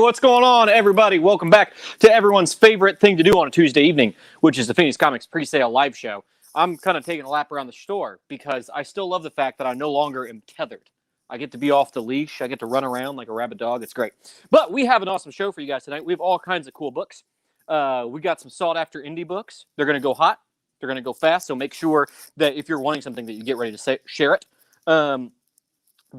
what's going on, everybody? Welcome back to everyone's favorite thing to do on a Tuesday evening, which is the Phoenix Comics Presale live show. I'm kind of taking a lap around the store because I still love the fact that I no longer am tethered. I get to be off the leash. I get to run around like a rabid dog. It's great. But we have an awesome show for you guys tonight. We have all kinds of cool books. We got some sought-after indie books. They're going to go hot. They're going to go fast, so make sure that if you're wanting something that you get ready to share it.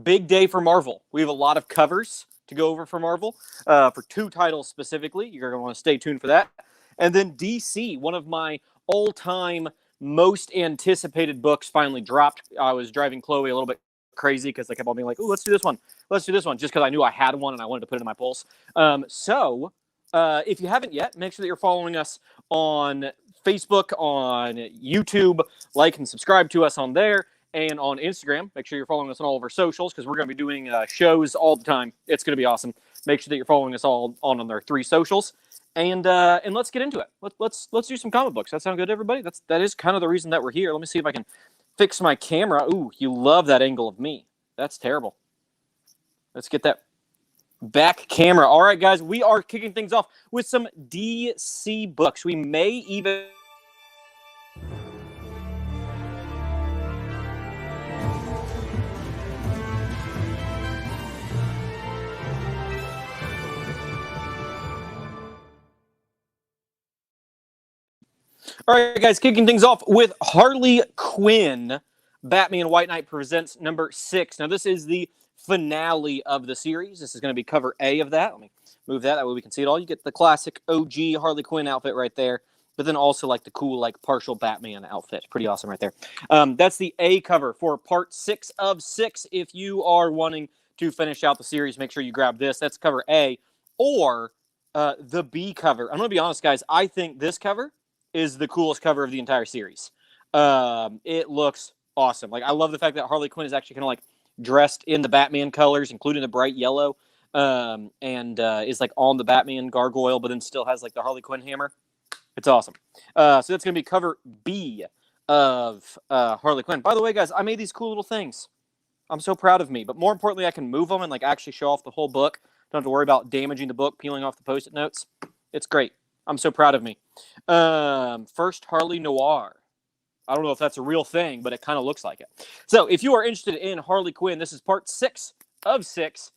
Big day for Marvel. We have a lot of covers to go over for Marvel, for 2 titles specifically. You're going to want to stay tuned for that. And then DC, one of my all-time most anticipated books, finally dropped. I was driving Chloe a little bit crazy because I kept on being like, "Oh, let's do this one. Let's do this one," just because I knew I had one and I wanted to put it in my pulse. If you haven't yet, make sure that you're following us on Facebook, on YouTube. Like and subscribe to us on there. And on Instagram, make sure you're following us on all of our socials because we're going to be doing shows all the time. It's going to be awesome. Make sure that you're following us all on their 3 socials, and let's get into it. Let's do some comic books. That sound good to everybody? That is kind of the reason that we're here. Let me see if I can fix my camera. Ooh, you love that angle of me. That's terrible. Let's get that back camera. All right, guys, we are kicking things off with some DC books. We may even... All right, guys, kicking things off with Harley Quinn. Batman White Knight presents number 6. Now, this is the finale of the series. This is going to be cover A of that. Let me move that. That way we can see it all. You get the classic OG Harley Quinn outfit right there, but then also like the cool, like partial Batman outfit. Pretty awesome right there. That's the A cover for part 6 of 6. If you are wanting to finish out the series, make sure you grab this. That's cover A. Or the B cover. I'm going to be honest, guys. I think this cover is the coolest cover of the entire series. It looks awesome. Like, I love the fact that Harley Quinn is actually kind of like dressed in the Batman colors, including the bright yellow, and is like on the Batman gargoyle, but then still has like the Harley Quinn hammer. It's awesome. So that's going to be cover B of Harley Quinn. By the way, guys, I made these cool little things. I'm so proud of me. But more importantly, I can move them and like actually show off the whole book. Don't have to worry about damaging the book, peeling off the Post-it notes. It's great. I'm so proud of me. First Harley Noir. I don't know if that's a real thing, but it kind of looks like it. So if you are interested in Harley Quinn, this is part 6 of 6.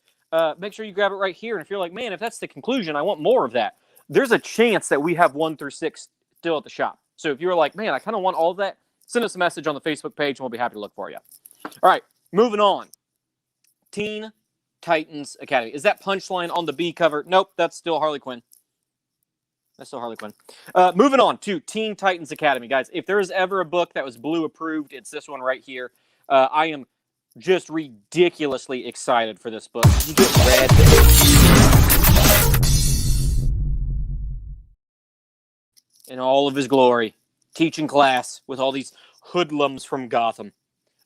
Make sure you grab it right here. And if you're like, man, if that's the conclusion, I want more of that. There's a chance that we have 1 through 6 still at the shop. So if you're like, man, I kind of want all of that, send us a message on the Facebook page and we'll be happy to look for you. All right, moving on. Teen Titans Academy. Is that punchline on the B cover? Nope, that's still Harley Quinn. That's still Harley Quinn. Moving on to Teen Titans Academy. Guys, if there is ever a book that was Blue approved, it's this one right here. I am just ridiculously excited for this book. You get red. In all of his glory. Teaching class with all these hoodlums from Gotham.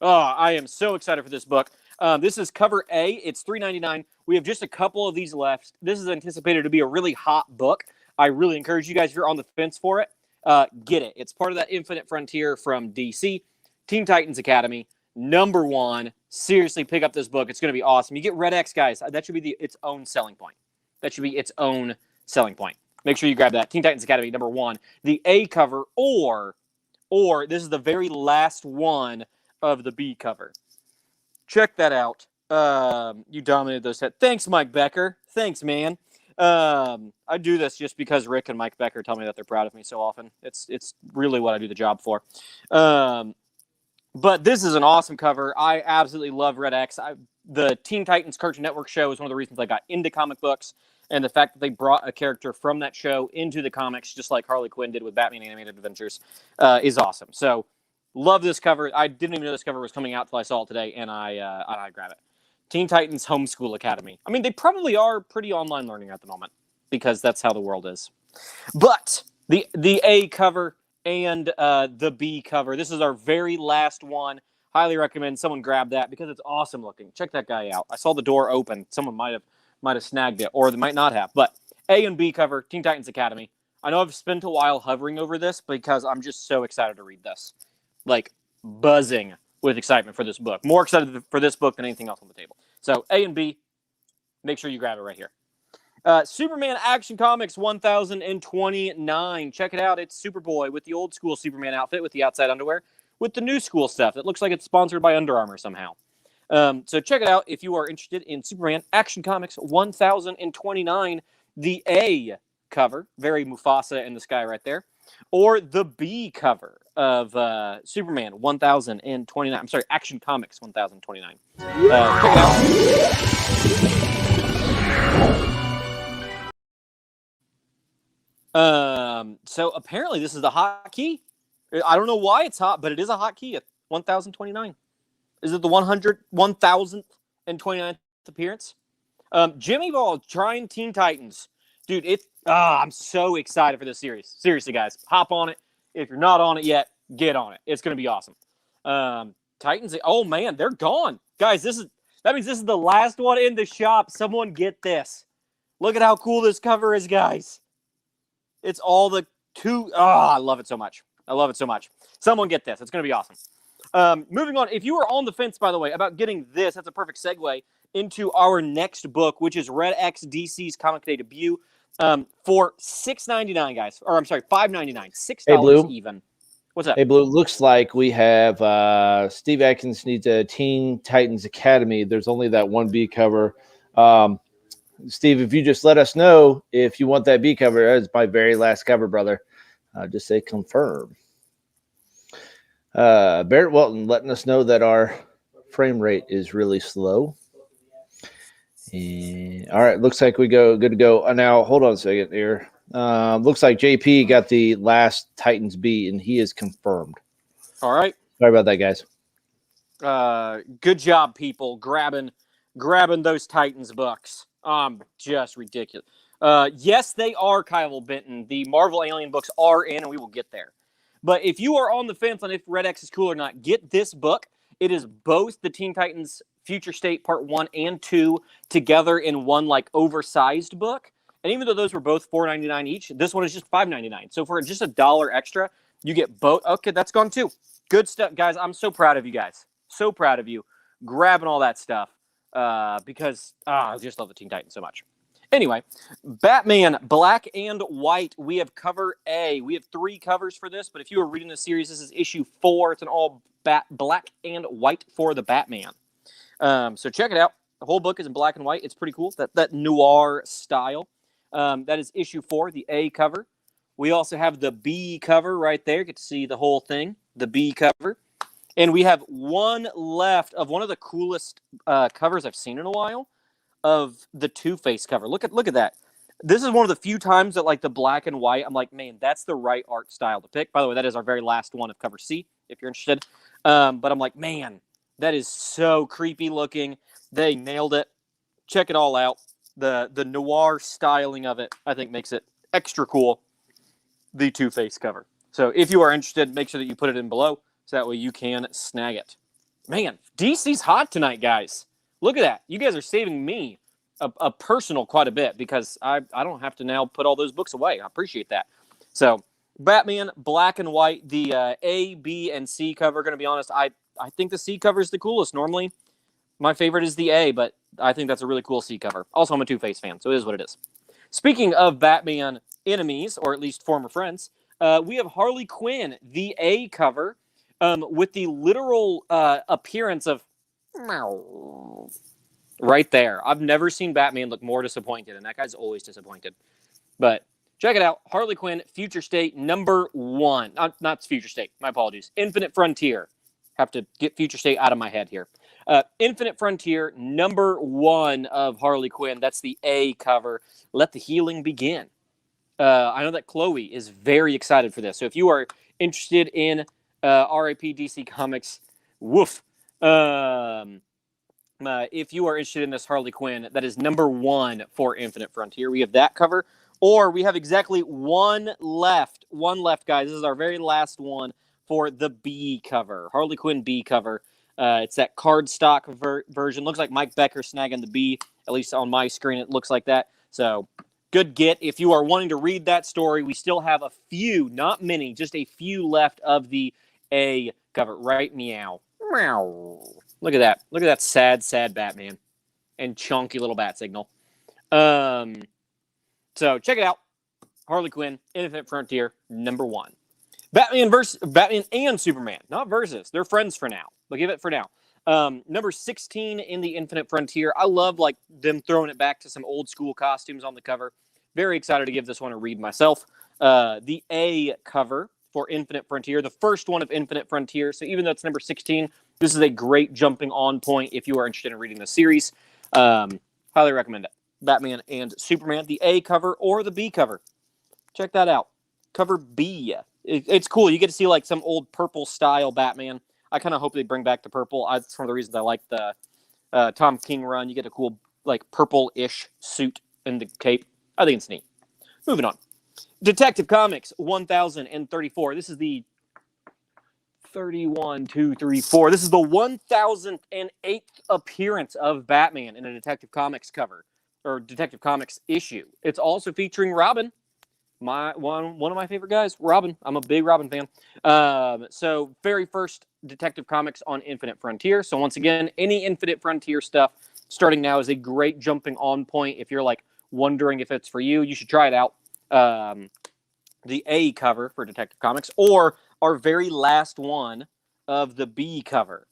Oh, I am so excited for this book. This is cover A. It's $3.99. We have just a couple of these left. This is anticipated to be a really hot book. I really encourage you guys, if you're on the fence for it, get it. It's part of that Infinite Frontier from DC. Teen Titans Academy, number 1. Seriously, pick up this book. It's going to be awesome. You get Red X, guys. That should be its own selling point. That should be its own selling point. Make sure you grab that. Teen Titans Academy, number 1. The A cover, or this is the very last one of the B cover. Check that out. You dominated those sets. Thanks, Mike Becker. Thanks, man. I do this just because Rick and Mike Becker tell me that they're proud of me so often. It's really what I do the job for. But this is an awesome cover. I absolutely love Red X. The Teen Titans Cartoon Network show is one of the reasons I got into comic books, and the fact that they brought a character from that show into the comics, just like Harley Quinn did with Batman Animated Adventures, is awesome. So, love this cover. I didn't even know this cover was coming out until I saw it today, and I grab it. Teen Titans Homeschool Academy. I mean, they probably are pretty online learning at the moment because that's how the world is. But the A cover and the B cover, this is our very last one. Highly recommend someone grab that because it's awesome looking. Check that guy out. I saw the door open. Someone might have snagged it, or they might not have. But A and B cover, Teen Titans Academy. I know I've spent a while hovering over this because I'm just so excited to read this. Like, buzzing with excitement for this book. More excited for this book than anything else on the table. So, A and B, make sure you grab it right here. Superman Action Comics 1029. Check it out. It's Superboy with the old school Superman outfit with the outside underwear with the new school stuff. It looks like it's sponsored by Under Armour somehow. So check it out if you are interested in Superman Action Comics 1029. The A cover, very Mufasa in the sky right there, or the B cover of Superman 1029. I'm sorry, Action Comics 1029. Check it out. So apparently this is the hot key. I don't know why it's hot, but it is a hot key at 1029. Is it the 1029th appearance? Jimmy Ball trying Teen Titans. Dude, I'm so excited for this series. Seriously, guys, hop on it. If you're not on it yet, get on it. It's going to be awesome. Titans, oh man, they're gone. Guys, that means this is the last one in the shop. Someone get this. Look at how cool this cover is, guys. It's all the I love it so much. I love it so much. Someone get this. It's going to be awesome. Moving on, if you were on the fence, by the way, about getting this, that's a perfect segue into our next book, which is Red X DC's Comic Day debut, for $6.99, guys. Or I'm sorry, $5.99, $6 hey, Blue. Even. What's up? Hey, Blue. Looks like we have Steve Atkins needs a Teen Titans Academy. There's only that one B cover. Steve, if you just let us know if you want that B cover, that is my very last cover, brother. Just say confirm. Barrett Welton letting us know that our frame rate is really slow. And, all right, looks like we good to go. Now, hold on a second here. Looks like JP got the last Titans B, and he is confirmed. All right. Sorry about that, guys. Good job, people, grabbing those Titans books. Just ridiculous. Yes, they are, Kyle Benton. The Marvel Alien books are in, and we will get there. But if you are on the fence on if Red X is cool or not, get this book. It is both the Teen Titans Future State Part 1 and 2 together in one like oversized book. And even though those were both $4.99 each, this one is just $5.99. So for just $1 extra, you get both. Okay, that's gone too. Good stuff, guys. I'm so proud of you guys. So proud of you grabbing all that stuff because I just love the Teen Titans so much. Anyway, Batman Black and White. We have cover A. We have 3 covers for this, but if you are reading the series, this is issue 4. It's an all black and white for the Batman. So check it out. The whole book is in black and white. It's pretty cool. That noir style. That is issue 4, the A cover. We also have the B cover right there. Get to see the whole thing. The B cover. And we have one left of one of the coolest covers I've seen in a while. Of the Two-Face cover. Look at that. This is one of the few times that like the black and white, I'm like, man, that's the right art style to pick. By the way, that is our very last one of cover C, if you're interested. But I'm like, man, that is so creepy looking. They nailed it. Check it all out. The noir styling of it, I think, makes it extra cool. The Two-Face cover. So if you are interested, make sure that you put it in below so that way you can snag it. Man, DC's hot tonight, guys. Look at that. You guys are saving me a personal quite a bit because I don't have to now put all those books away. I appreciate that. So, Batman, black and white, the A, B, and C cover. Going to be honest, I think the C cover is the coolest. Normally, my favorite is the A, but I think that's a really cool C cover. Also, I'm a Two-Face fan, so it is what it is. Speaking of Batman enemies, or at least former friends, we have Harley Quinn, the A cover, with the literal appearance of right there. I've never seen Batman look more disappointed, and that guy's always disappointed. But check it out. Harley Quinn, Future State, number 1. Not Future State. My apologies. Infinite Frontier. Have to get Future State out of my head here. Infinite Frontier, number 1 of Harley Quinn. That's the A cover. Let the healing begin. I know that Chloe is very excited for this. So if you are interested in RIP DC Comics, woof. If you are interested in this Harley Quinn, that is number 1 for Infinite Frontier. We have that cover, or we have exactly one left. One left, guys. This is our very last one for the B cover, Harley Quinn B cover. It's that cardstock version. Looks like Mike Becker snagging the B. At least on my screen, it looks like that. So good get. If you are wanting to read that story, we still have a few, not many, just a few left of the A cover. Right, meow. Meow. Look at that. Look at that sad Batman and chunky little bat signal. So check it out. Harley Quinn, Infinite Frontier, number 1. Batman and Superman, not versus. They're friends for now. But give it for now. Number 16 in the Infinite Frontier. I love like them throwing it back to some old school costumes on the cover. Very excited to give this one a read myself. The A cover for Infinite Frontier, the first one of Infinite Frontier. So even though it's number 16, this is a great jumping on point if you are interested in reading the series. Highly recommend it. Batman and Superman, the A cover or the B cover. Check that out. Cover B. It's cool. You get to see like some old purple style Batman. I kind of hope they bring back the purple. That's one of the reasons I like the Tom King run. You get a cool like purple-ish suit and the cape. I think it's neat. Moving on. Detective Comics 1034. This is the 31, 2, 3, 4. This is the 1008th appearance of Batman in a Detective Comics cover or Detective Comics issue. It's also featuring Robin. One of my favorite guys, Robin. I'm a big Robin fan. So very first Detective Comics on Infinite Frontier. So once again, any Infinite Frontier stuff starting now is a great jumping on point. If you're like wondering if it's for you, you should try it out. The A cover for Detective Comics or our very last one of the B cover.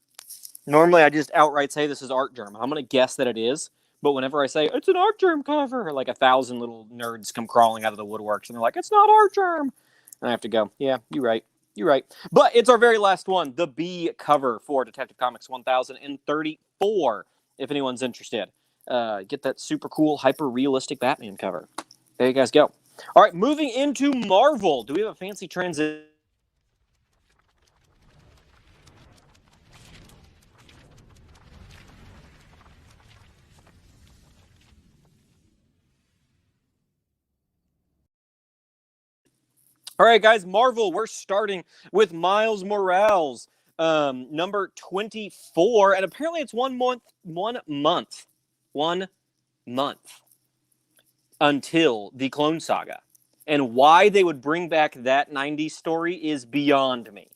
Normally I just outright say this is Art Germ. I'm going to guess that it is. But whenever I say, it's an Art Germ cover, like 1,000 little nerds come crawling out of the woodworks, and they're like, it's not Art Germ. And I have to go, yeah, you're right. You're right. But it's our very last one, the B cover for Detective Comics 1034, if anyone's interested. Get that super cool, hyper-realistic Batman cover. There you guys go. All right, moving into Marvel. Do we have a fancy transition? All right, guys, Marvel, we're starting with Miles Morales, number 24, and apparently it's 1 month until the Clone Saga. And why they would bring back that 90s story is beyond me.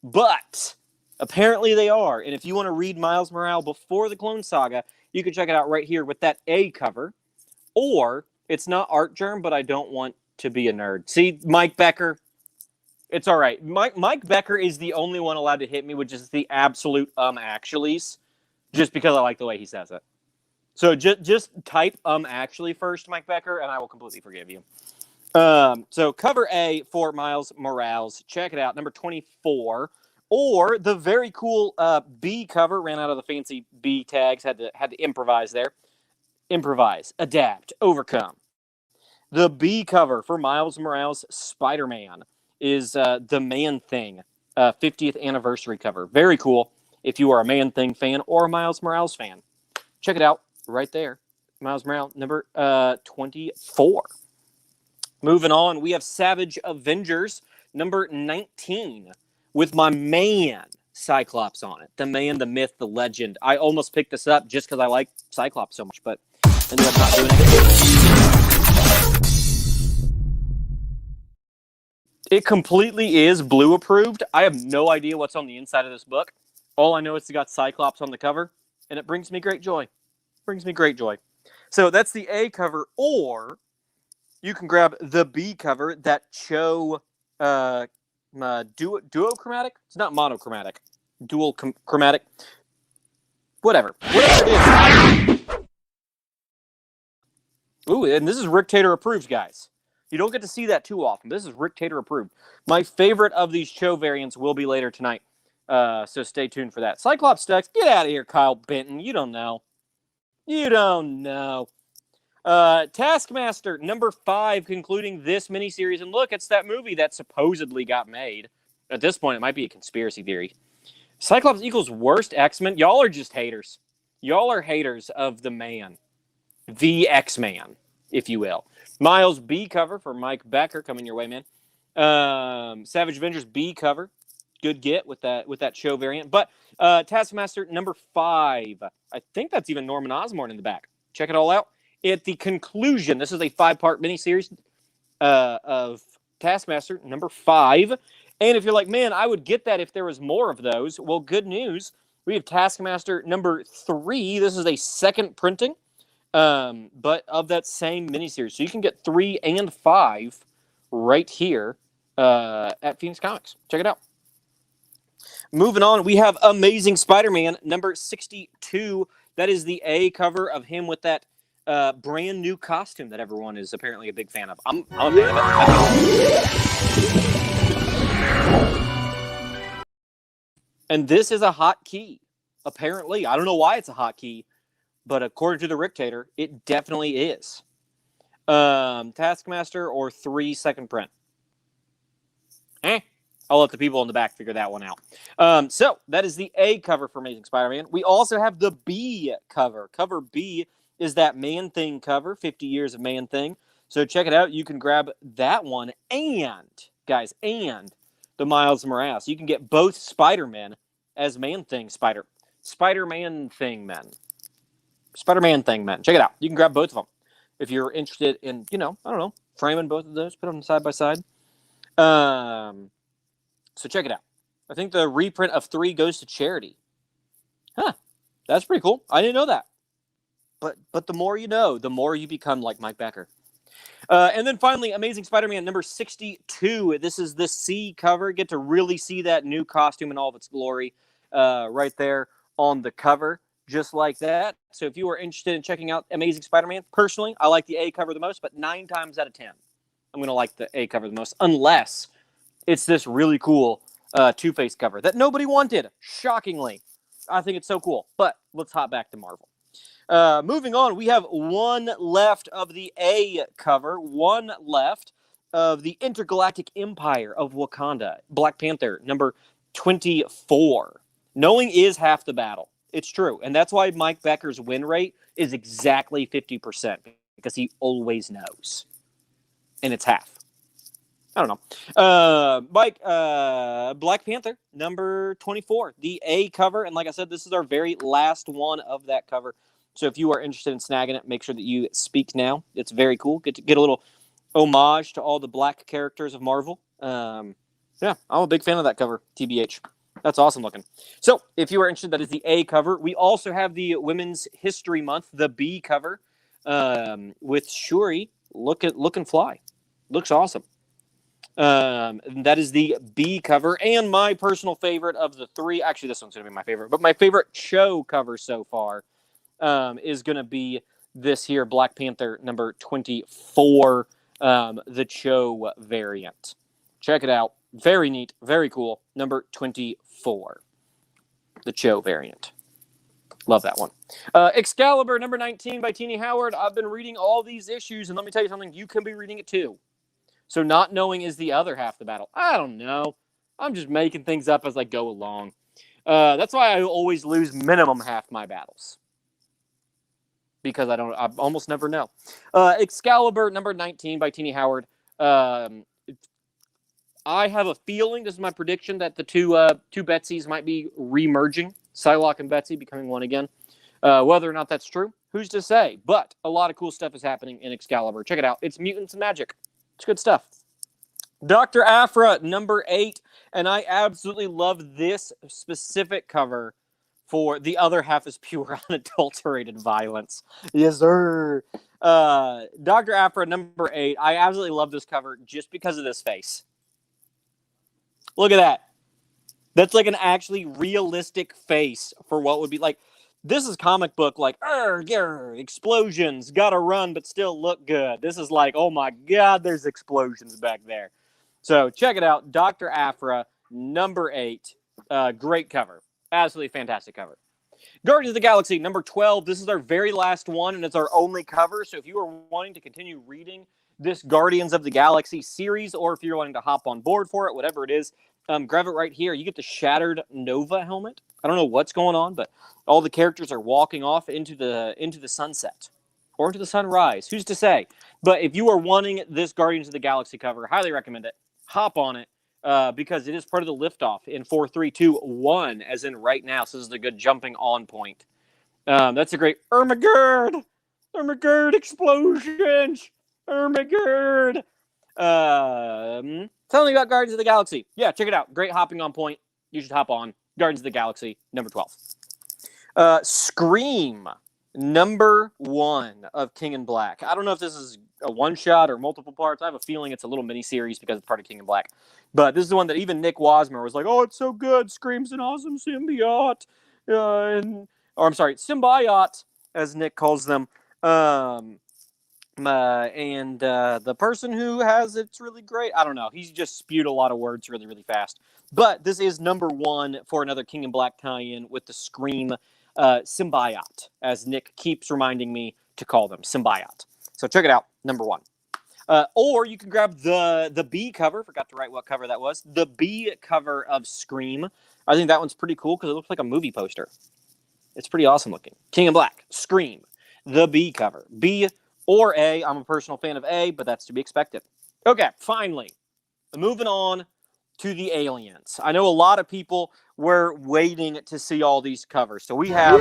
But apparently they are, and if you want to read Miles Morales before the Clone Saga, you can check it out right here with that A cover, or it's not Art Germ, but I don't want to be a nerd. See, Mike Becker, it's all right. Mike Becker is the only one allowed to hit me with just the absolute actuallys, just because I like the way he says it. So just type actually first, Mike Becker, and I will completely forgive you. So cover A for Miles Morales. Check it out, number 24. Or the very cool B cover. Ran out of the fancy B tags. Had to improvise there. Improvise, adapt, overcome. The B cover for Miles Morales Spider-Man is the Man-Thing 50th anniversary cover. Very cool if you are a Man-Thing fan or a Miles Morales fan. Check it out right there. Miles Morales, number 24. Moving on, we have Savage Avengers, number 19, with my man Cyclops on it. The man, the myth, the legend. I almost picked this up just because I like Cyclops so much, but ended up not doing it. It completely is blue approved. I have no idea what's on the inside of this book. All I know is it's got Cyclops on the cover, and it brings me great joy. So that's the A cover, or you can grab the B cover, that Cho duochromatic. It's not monochromatic. Dual chromatic. Whatever it is. Ooh, and this is Rick Tater approved, guys. You don't get to see that too often. This is Rick Tater approved. My favorite of these Cho variants will be later tonight. So stay tuned for that. Cyclops Stux, get out of here, Kyle Benton. You don't know. Taskmaster, number 5, concluding this miniseries. And look, it's that movie that supposedly got made. At this point, it might be a conspiracy theory. Cyclops equals worst X-Men. Y'all are just haters. Y'all are haters of the man. The X-Man, if you will. Miles B cover for Mike Becker coming your way, man. Savage Avengers B cover. Good get with that Cho variant. But Taskmaster number 5. I think that's even Norman Osborn in the back. Check it all out. At the conclusion, this is a 5-part miniseries of Taskmaster number 5. And if you're like, man, I would get that if there was more of those. Well, good news. We have Taskmaster number 3. This is a second printing. but of that same miniseries. So you can get 3 and 5 right here at Phoenix Comics. Check it out. Moving on, we have Amazing Spider-Man number 62. That is the A cover of him with that brand new costume that everyone is apparently a big fan of. I'm a fan of it. And this is a hotkey, apparently. I don't know why it's a hotkey, but according to the Rictator, it definitely is. Taskmaster or 3-second print. I'll let the people in the back figure that one out. So that is the A cover for Amazing Spider-Man. We also have the B cover. Cover B is that Man-Thing cover, 50 years of Man-Thing. So check it out. You can grab that one and, guys, and the Miles Morales. You can get both Spider-Men as Man-Thing Spider-Man Thing Men. Spider-Man Thing Men. Check it out. You can grab both of them if you're interested in, I don't know, framing both of those, put them side by side. So check it out. I think the reprint of 3 goes to charity. That's pretty cool. I didn't know that. But the more you know, the more you become like Mike Becker. And then finally, Amazing Spider-Man number 62. This is the C cover. Get to really see that new costume in all of its glory right there on the cover, just like that. So if you are interested in checking out Amazing Spider-Man, personally, I like the A cover the most, but 9 times out of 10, I'm going to like the A cover the most, unless it's this really cool Two-Face cover that nobody wanted, shockingly. I think it's so cool. But let's hop back to Marvel. Moving on, we have one left of the A cover, one left of the Intergalactic Empire of Wakanda, Black Panther, number 24. Knowing is half the battle. It's true. And that's why Mike Becker's win rate is exactly 50%, because he always knows. And it's half. I don't know. Black Panther, number 24, the A cover. And like I said, this is our very last one of that cover. So if you are interested in snagging it, make sure that you speak now. It's very cool. Get a little homage to all the black characters of Marvel. Yeah, I'm a big fan of that cover, TBH. That's awesome looking. So if you are interested, that is the A cover. We also have the Women's History Month, the B cover, with Shuri looking fly. Looks awesome. That is the B cover, and my personal favorite of the 3. Actually, this one's going to be my favorite, but my favorite show cover so far is going to be this here, Black Panther number 24, the Cho variant. Check it out. Very neat, very cool. Number 24, the Cho variant. Love that one. Excalibur number 19 by Tini Howard. I've been reading all these issues, and let me tell you something. You can be reading it too. So not knowing is the other half of the battle. I don't know. I'm just making things up as I go along. That's why I always lose minimum half my battles. Because I almost never know. Excalibur number 19 by Tini Howard. I have a feeling, this is my prediction, that the two Betsies might be remerging. Psylocke and Betsy becoming one again. Whether or not that's true, who's to say? But a lot of cool stuff is happening in Excalibur. Check it out. It's mutants and magic. It's good stuff. Dr. Aphra, number 8. And I absolutely love this specific cover for The Other Half is Pure Unadulterated Violence. Yes, sir. Dr. Aphra, number 8. I absolutely love this cover just because of this face. Look at that. That's like an actually realistic face for what would be like. This is comic book like, explosions, gotta run, but still look good. This is like, oh my God, there's explosions back there. So check it out. Dr. Aphra, number 8. Great cover. Absolutely fantastic cover. Guardians of the Galaxy, number 12. This is our very last one, and it's our only cover. So if you are wanting to continue reading this Guardians of the Galaxy series, or if you're wanting to hop on board for it, whatever it is, grab it right here. You get the Shattered Nova helmet. I don't know what's going on, but all the characters are walking off into the sunset or into the sunrise. Who's to say? But if you are wanting this Guardians of the Galaxy cover, highly recommend it. Hop on it because it is part of the liftoff in 4, 3, 2, 1, as in right now. So this is a good jumping on point. That's a great Ermagerd explosions. Ermagerd. Tell me about Guardians of the Galaxy. Yeah, check it out. Great hopping on point. You should hop on. Guardians of the Galaxy, number 12. Scream. number 1 of King in Black. I don't know if this is a one-shot or multiple parts. I have a feeling it's a little mini-series because it's part of King in Black. But this is the one that even Nick Wasmer was like, oh, it's so good. Scream's an awesome symbiote. Symbiote, as Nick calls them. The person who has it's really great. I don't know. He's just spewed a lot of words really, really fast. But this is number 1 for another King in Black tie-in with the Scream symbiote, as Nick keeps reminding me to call them, symbiote. So check it out, number 1. Or you can grab the B cover. Forgot to write what cover that was. The B cover of Scream. I think that one's pretty cool because it looks like a movie poster. It's pretty awesome looking. King in Black, Scream, the B cover. B or A. I'm a personal fan of A, but that's to be expected. Okay, finally, moving on to the aliens. I know a lot of people were waiting to see all these covers. So we have...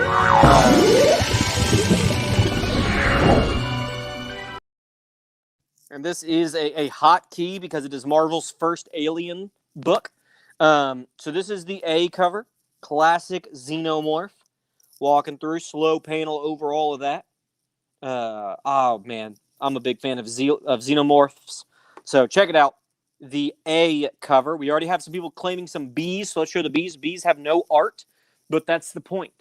and this is a hot key because it is Marvel's first Alien book. So this is the A cover. Classic Xenomorph. Walking through, slow panel over all of that. Oh, man. I'm a big fan of Xenomorphs. So check it out. The A cover. We already have some people claiming some Bs, so let's show the Bs. Bs have no art, but that's the point,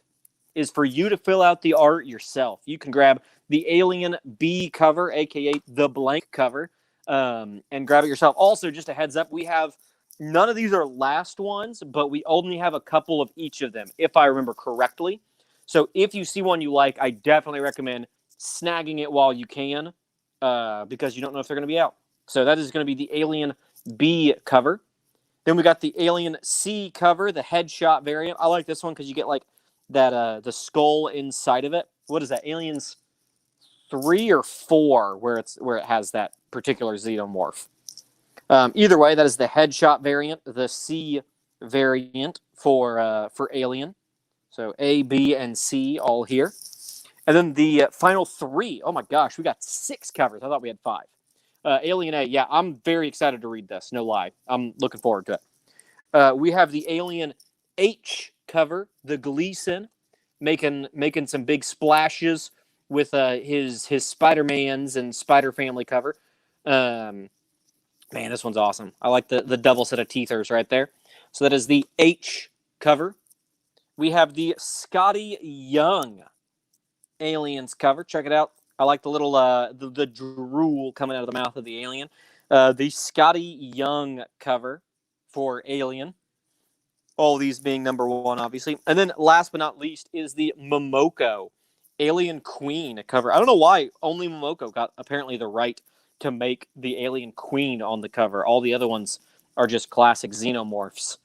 is for you to fill out the art yourself. You can grab the Alien B cover, a.k.a. the blank cover, and grab it yourself. Also, just a heads up, we have none of these are last ones, but we only have a couple of each of them, if I remember correctly. So if you see one you like, I definitely recommend snagging it while you can, because you don't know if they're going to be out. So that is going to be the Alien B cover. Then we got the Alien C cover, the headshot variant. I like this one because you get like that the skull inside of it. What is that? Aliens 3 or 4, where it has that particular xenomorph. Either way, that is the headshot variant, the C variant for Alien. So A, B, and C all here. And then the final 3. Oh my gosh, we got 6 covers. I thought we had 5. Alien A, yeah, I'm very excited to read this. No lie, I'm looking forward to it. We have the Alien H cover, the Gleason, making some big splashes with his Spider-Mans and Spider Family cover. Man, this one's awesome. I like the double set of teethers right there. So that is the H cover. We have the Scotty Young Aliens cover. Check it out. I like the little the drool coming out of the mouth of the alien. The Scotty Young cover for Alien. All these being number 1, obviously. And then last but not least is the Momoko Alien Queen cover. I don't know why only Momoko got apparently the right to make the Alien Queen on the cover. All the other ones are just classic xenomorphs.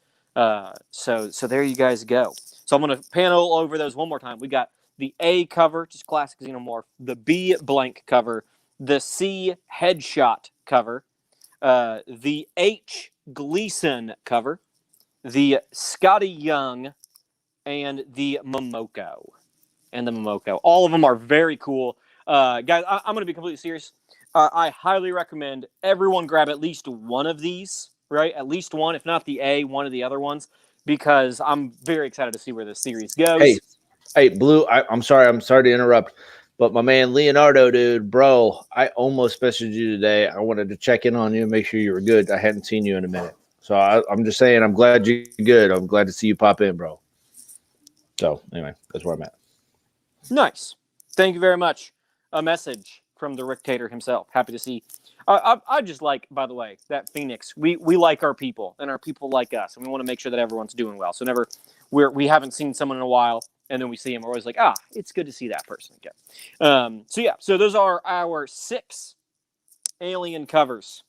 So there you guys go. So I'm going to panel over those one more time. We got the A cover, just classic xenomorph, the B blank cover, the C headshot cover, the H Gleason cover, the Scotty Young, and the Momoko. All of them are very cool. Guys, I'm going to be completely serious. I highly recommend everyone grab at least one of these, right? At least one, if not the A, one of the other ones, because I'm very excited to see where this series goes. Hey, Blue, I'm sorry to interrupt, but my man Leonardo, dude, bro, I almost messaged you today. I wanted to check in on you and make sure you were good. I hadn't seen you in a minute. So I'm just saying I'm glad you're good. I'm glad to see you pop in, bro. So anyway, that's where I'm at. Nice. Thank you very much. A message from the Rictator himself. Happy to see. I just like, by the way, that Fenix. We like our people, and our people like us, and we want to make sure that everyone's doing well. So we haven't seen someone in a while, and then we see him, we're always like, it's good to see that person again. So those are our 6 Alien covers.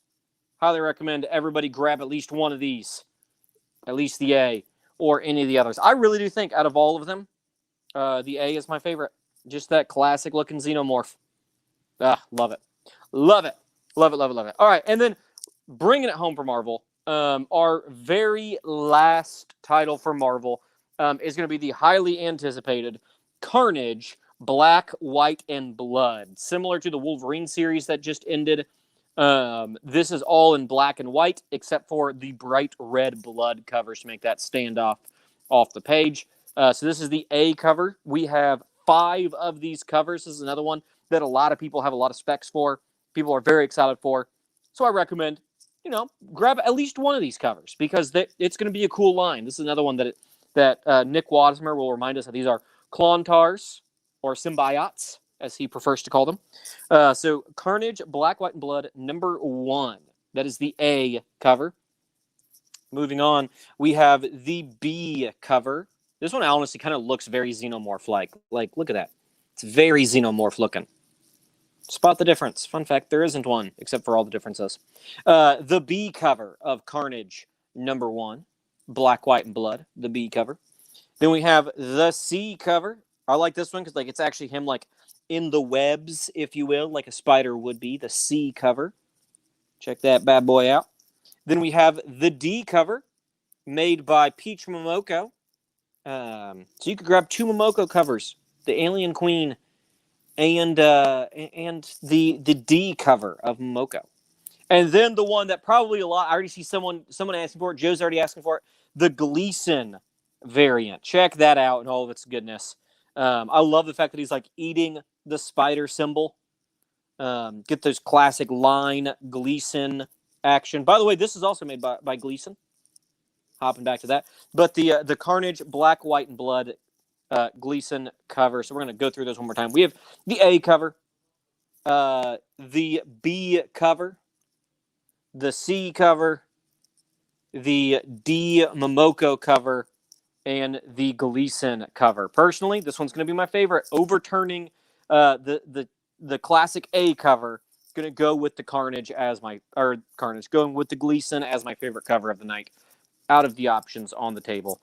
Highly recommend everybody grab at least one of these, at least the A, or any of the others. I really do think out of all of them, the A is my favorite. Just that classic looking xenomorph. Love it. Love it. Love it, love it, love it. All right, and then bringing it home for Marvel, our very last title for Marvel is going to be the highly anticipated Carnage, Black, White, and Blood. Similar to the Wolverine series that just ended, this is all in black and white, except for the bright red blood covers to make that stand off the page. So this is the A cover. We have 5 of these covers. This is another one that a lot of people have a lot of specs for. People are very excited for. So I recommend, grab at least one of these covers because it's going to be a cool line. This is another one that Nick Wadesmer will remind us that these are Clontars, or symbiotes, as he prefers to call them. So Carnage, Black, White, and Blood, number 1. That is the A cover. Moving on, we have the B cover. This one honestly kind of looks very Xenomorph-like. Like, look at that. It's very Xenomorph looking. Spot the difference. Fun fact, there isn't one, except for all the differences. The B cover of Carnage, number 1. Black, White, and Blood, the B cover. Then we have the C cover. I like this one because it's actually him in the webs, if you will, like a spider would be. The C cover. Check that bad boy out. Then we have the D cover, made by Peach Momoko. So you could grab 2 Momoko covers, the Alien Queen and the D cover of Momoko. And then the one that probably I already see someone asking for it. Joe's already asking for it. The Gleason variant. Check that out in all of its goodness. I love the fact that he's eating the spider symbol. Get those classic line Gleason action. By the way, this is also made by Gleason. Hopping back to that. But the Carnage, Black, White, and Blood Gleason cover. So we're going to go through those one more time. We have the A cover, the B cover, the C cover, the D Momoko cover, and the Gleason cover. Personally, this one's going to be my favorite. Overturning the classic A cover. Going to go with the Carnage going with the Gleason as my favorite cover of the night. Out of the options on the table.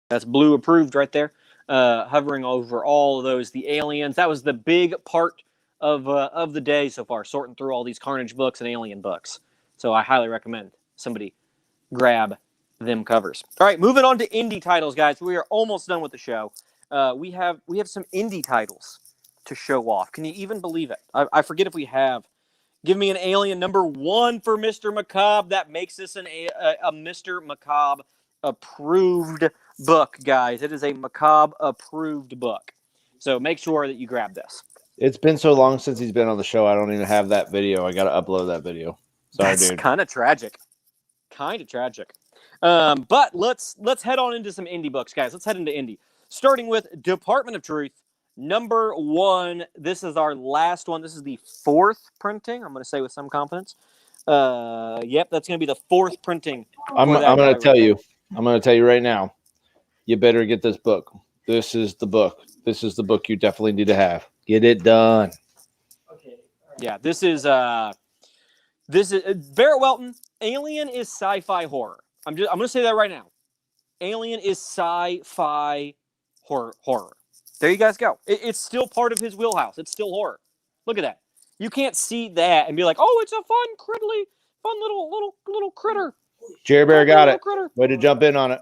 That's blue approved right there. Hovering over all of those. The aliens. That was the big part of the day so far. Sorting through all these Carnage books and Alien books. So I highly recommend somebody grab them covers. All right, moving on to indie titles, guys. We are almost done with the show. We have some indie titles to show off. Can you even believe it? I forget if we have. Give me an Alien number 1 for Mr. Macabre. That makes this a Mr. Macabre approved book, guys. It is a Macabre approved book. So make sure that you grab this. It's been so long since he's been on the show. I don't even have that video. I got to upload that video. Sorry, That's dude. Kind of tragic. But let's head on into some indie books, guys. Let's head into indie. Starting with Department of Truth, number 1. This is our last one. This is the 4th printing. I'm going to say with some confidence. Yep, that's going to be the 4th printing. I'm going to tell you. I'm going to tell you right now. You better get this book. This is the book. This is the book you definitely need to have. Get it done. Okay. Yeah, this is Barrett Welton. Alien is sci-fi horror. I'm going to say that right now. Alien is sci-fi horror. There you guys go. It's still part of his wheelhouse. It's still horror. Look at that. You can't see that and be like, oh, it's a fun little critter. Jerry Bear got it. Critter. Way to jump in on it.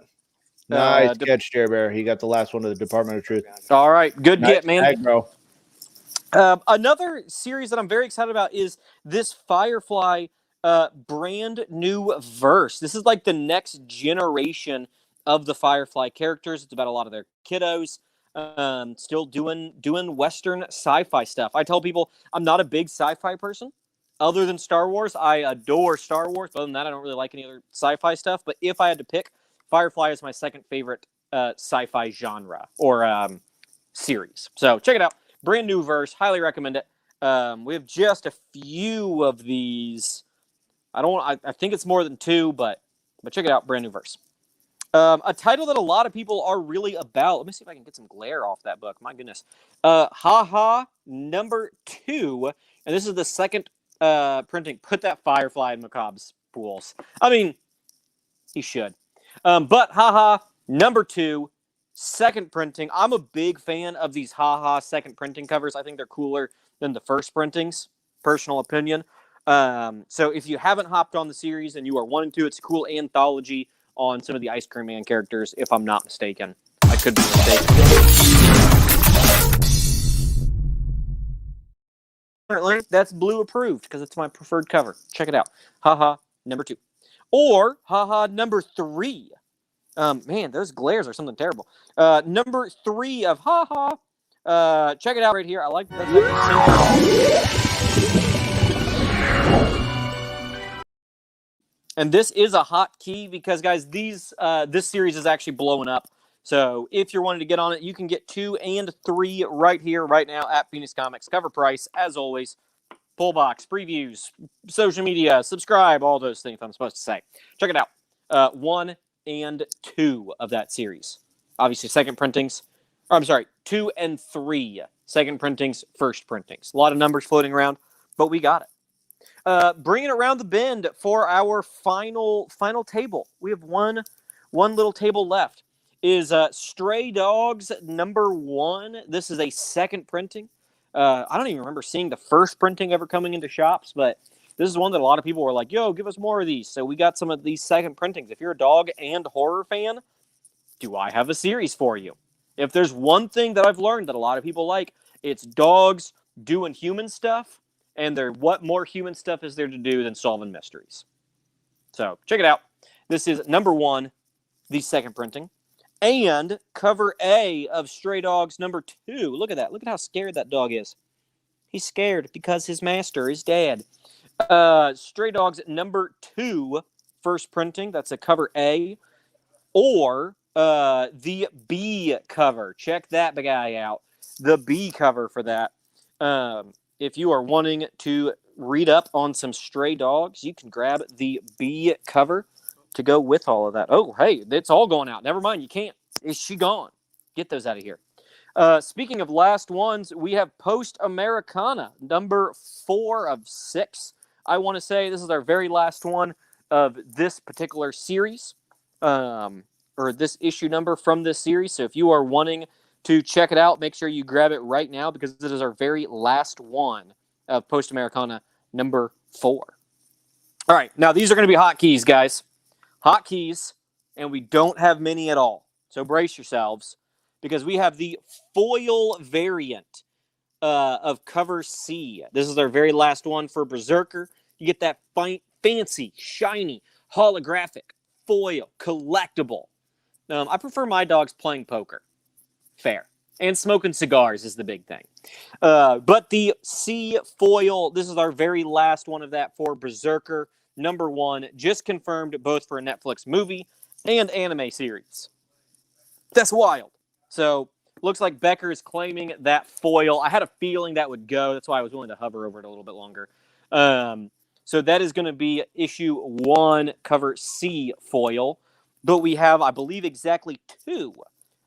Nice catch, Jerry Bear. He got the last one of the Department of Truth. All right. Good nice get, man. Tag, bro. Another series that I'm very excited about is this Firefly brand new verse. This is the next generation of the Firefly characters. It's about a lot of their kiddos. Still doing Western sci-fi stuff. I tell people I'm not a big sci-fi person. Other than Star Wars, I adore Star Wars. Other than that, I don't really like any other sci-fi stuff. But if I had to pick, Firefly is my second favorite sci-fi genre or series. So check it out. Brand new verse. Highly recommend it. We have just a few of these. I think it's more than 2, but check it out. Brand new verse. A title that a lot of people are really about. Let me see if I can get some glare off that book. My goodness. Ha number 2. And this is the second printing. Put that Firefly in Macabre's pools. I mean, he should. But Ha number 2. Second printing. I'm a big fan of these Ha second printing covers. I think they're cooler than the first printings. Personal opinion. So if you haven't hopped on the series and you are wanting to, it's a cool anthology on some of the Ice Cream Man characters, if I'm not mistaken. I could be mistaken. Apparently, that's blue approved because it's my preferred cover. Check it out. Ha number 2. Or, haha, number 3. Man, those glares are something terrible. Number 3 of haha. Check it out right here. I like that's and this is a hot key because, guys, this series is actually blowing up. So if you're wanting to get on it, you can get 2 and 3 right here, right now at Phoenix Comix. Cover price, as always. Pull box, previews, social media, subscribe, all those things I'm supposed to say. Check it out. 1 and 2 of that series. Obviously, second printings. Or, I'm sorry, 2 and 3 second printings, first printings. A lot of numbers floating around, but we got it. Bringing it around the bend for our final table. We have one little table left. Is Stray Dogs number 1. This is a second printing. I don't even remember seeing the first printing ever coming into shops, but this is one that a lot of people were like, yo, give us more of these. So we got some of these second printings. If you're a dog and horror fan, do I have a series for you? If there's one thing that I've learned that a lot of people like, it's dogs doing human stuff, and what more human stuff is there to do than solving mysteries? So check it out. This is number 1, the second printing. And cover A of Stray Dogs number 2. Look at that. Look at how scared that dog is. He's scared because his master is dead. Stray Dogs number 2, first printing. That's a cover A. Or the B cover. Check that guy out. The B cover for that. If you are wanting to read up on some Stray Dogs, you can grab the B cover to go with all of that. Oh, hey, it's all going out. Never mind, you can't. Is she gone? Get those out of here. Speaking of last ones, we have Post Americana, number 4 of 6. I want to say this is our very last one of this particular series, or this issue number from this series. So if you are wanting to check it out, make sure you grab it right now because it is our very last one of Post Americana number 4. All right, now these are going to be hotkeys, guys. Hotkeys, and we don't have many at all. So brace yourselves because we have the foil variant of cover C. This is our very last one for Berserker. You get that fancy, shiny, holographic, foil, collectible. I prefer my dogs playing poker. Fair. And smoking cigars is the big thing. But the C foil, this is our very last one of that for Berserker. Number 1, just confirmed both for a Netflix movie and anime series. That's wild. So, looks like Becker is claiming that foil. I had a feeling that would go. That's why I was willing to hover over it a little bit longer. So, that is going to be issue 1, cover C foil. But we have, I believe, exactly 2